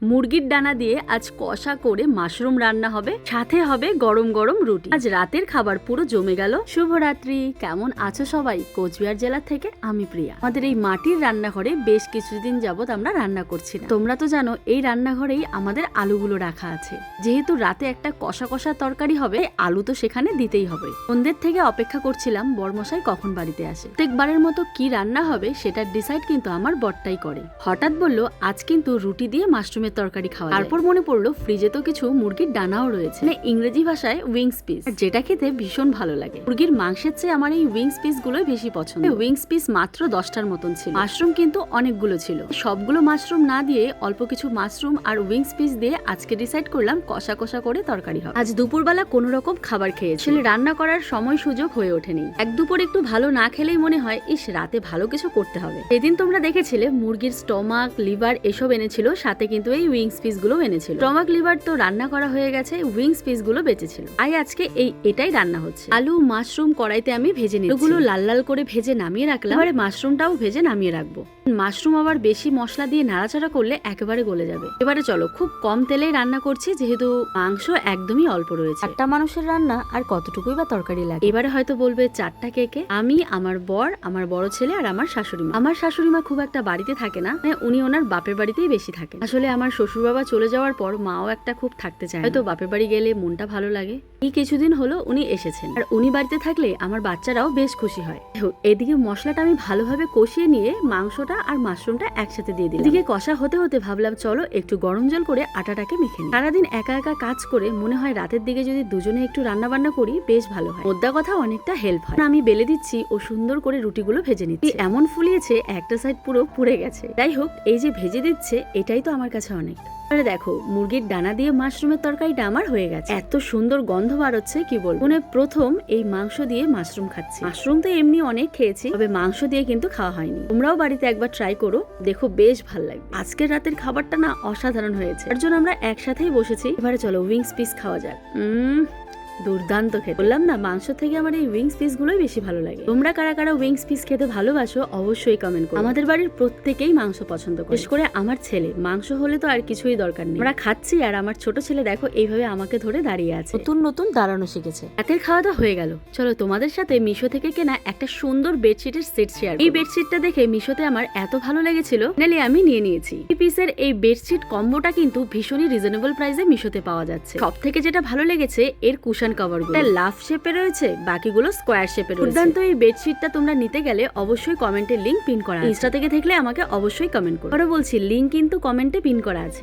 মুরগির ডানা দিয়ে আজ কষা করে মাশরুম রান্না হবে, সাথে হবে গরম গরম রুটি। আজ রাতের খাবার পুরো জমে গেল। শুভরাত্রি। কেমন আছো সবাই? কোচবিহার জেলা থেকে আমি প্রিয়া। আমাদের এই মাটির রান্নাঘরে বেশ কিছুদিন যাবত আমরা রান্না করছি না। তোমরা তো জানো এই রান্নাঘরেই আমাদের আলুগুলো রাখা আছে। যেহেতু রাতে একটা কষা কষা তরকারি হবে, আলু তো সেখানে দিতেই হবে। সন্ধ্যের থেকে অপেক্ষা করছিলাম বরমশাই কখন বাড়িতে আসে। প্রত্যেকবারের মতো কি রান্না হবে সেটা ডিসাইড কিন্তু আমার বরটাই করে। হঠাৎ বললো আজ কিন্তু রুটি দিয়ে মাশরুমের তরকারি খাওয়া। তারপর মনে পড়লো ফ্রিজে তো কিছু মুরগির ডানাও রয়েছে, মানে ইংরেজি ভাষায় উইংস পিস, যেটা খেতে ভীষণ ভালো লাগে। মুরগির মাংসের চেয়ে আমার এই উইংস পিস গুলোই বেশি পছন্দ। উইংস পিস মাত্র 10টার মতন ছিল। মাশরুম কিন্তু অনেকগুলো ছিল। সবগুলো মাশরুম না দিয়ে অল্প কিছু মাশরুম আর উইংস পিস দিয়ে আজকে ডিসাইড করলাম কষা কষা করে তরকারি হবে। আজ দুপুরবেলা কোনো রকম খাবার খেয়েছি, রান্না করার সময় সুযোগ হয়ে ওঠেনি। এক দুপুর একটু ভালো না খেলেই মনে হয় ইস রাতে ভালো কিছু করতে হবে। সেদিন তোমরা দেখেছিলে মুরগির স্টমাক, লিভার এসব এনেছিল, সাথে কিন্তু এই উইংস পিস গুলো এনেছিল। স্টমাক, লিভার তো রান্না করা হয়ে গেছে, উইংস পিস গুলো বেঁচেছিল। আজকে এটাই রান্না হচ্ছে। আলু মাশরুম কড়াইতে আমি ভেজে নিচ্ছি। এগুলো লাল লাল করে ভেজে নামিয়ে রাখলাম। এবারে মাশরুমটাও ভেজে নামিয়ে রাখবো। মাশরুম আবার বেশি মশলা দিয়ে নাড়াচাড়া করলে একেবারে গলে যাবে। এবারে চলো, খুব কম তেলেই রান্না করছি যেহেতু মাংস একদমই অল্প রয়েছে। একটা মানুষের রান্না আর কতটুকুই বা তরকারি লাগে। এবারে হয়তো বলবে চারটা কে? আমি, আমার বর, আমার বড় ছেলে আর আমার শাশুড়ি মা। আমার শাশুড়ি মা খুব একটা বাড়িতে থাকে না, উনি ওনার বাপের বাড়িতেই বেশি থাকে। আসলে আমার শ্বশুর বাবা চলে যাওয়ার পর মাও একটা খুব থাকতে চায়, হয়তো বাপের বাড়ি গেলে মনটা ভালো লাগে। এই কিছুদিন হলো উনি এসেছেন, আর উনি বাড়িতে থাকলে আমার বাচ্চারাও বেশ খুশি হয়। এদিকে মশলাটা আমি ভালোভাবে কষিয়ে নিয়ে মাংসটা আর মাশরুমটা একসাথে দিয়ে দিলাম। এদিকে কষা হতে হতে ভাবলাম চলো একটু গরম জল করে আটাটাকে মেখে নিই। সারাদিন একা একা কাজ করে মনে হয় রাতের দিকে যদি দুজনে একটু রান্না বান্না করি বেশ ভালো হয়। মোদ্দা কথা অনেকটা হেল্প হয়। আমি বেলে দিচ্ছি ও সুন্দর করে রুটিগুলো ভেজে নিচ্ছি। এমন ফুলিয়েছে একটা সাইড পুরো পুড়ে গেছে। যাই হোক, এই যে ভেজে দিচ্ছে এটাই তো আমার কাছে অনেক। দেখো মুরগির ডানা দিয়ে মাশরুমের তরকারিটা আমার হয়ে গেছে। এত সুন্দর গন্ধ বার হচ্ছে কি বলবো। মানে প্রথম এই মাংস দিয়ে মাশরুম খাচ্ছি। মাশরুম তো এমনি অনেক খেয়েছি, তবে মাংস দিয়ে কিন্তু খাওয়া হয়নি। তোমরাও বাড়িতে একবার ট্রাই করো, দেখো বেশ ভালো লাগবে। আজকের রাতের খাবারটা না অসাধারণ হয়েছে। তার জন্য আমরা একসাথেই বসেছি। এবারে চলো উইংস পিস খাওয়া যাক। দুর্দান্ত খেতে। বললাম না মাংস থেকে আমার এই উইংস পিস গুলোই বেশি ভালো লাগে। তোমরা কারা কারা উইংস পিস খেতে ভালোবাসো অবশ্যই কমেন্ট করো। আমাদের বাড়ির প্রত্যেকেই মাংস পছন্দ করে, বিশেষ করে আমার ছেলে। মাংস হলে তো আর কিছুই দরকার নেই। আমরা খাচ্ছি আর আমার ছোট ছেলে দেখো এইভাবে আমাকে ধরে দাঁড়িয়ে আছে, নতুন নতুন দাঁড়ানো শিখেছে। রাতের খাওয়া দাওয়া হয়ে গেল। চলো তোমাদের সাথে মিশো থেকে কেনা একটা সুন্দর বেডশিটের সেট শেয়ার। এই বেডশিটটা দেখে মিশোতে আমার এত ভালো লেগেছিল, নালে আমি নিয়ে নিয়েছি। এই পিসের এই বেডশিট কম্বোটা কিন্তু ভীষণই রিজনেবল প্রাইসে মিশোতে পাওয়া যাচ্ছে। সব থেকে যেটা ভালো লেগেছে এর কুশন কভারগুলো লাভ শেপে রয়েছে, বাকিগুলো স্কোয়ার শেপে রয়েছে। দুর্দান্ত এই বেডশিটটা তোমরা নিতে গেলে অবশ্যই কমেন্টে লিংক পিন করা আছে। ইনস্টা থেকে দেখলে আমাকে অবশ্যই কমেন্ট করো। বলছি লিংক কিন্তু কমেন্টে পিন করা আছে।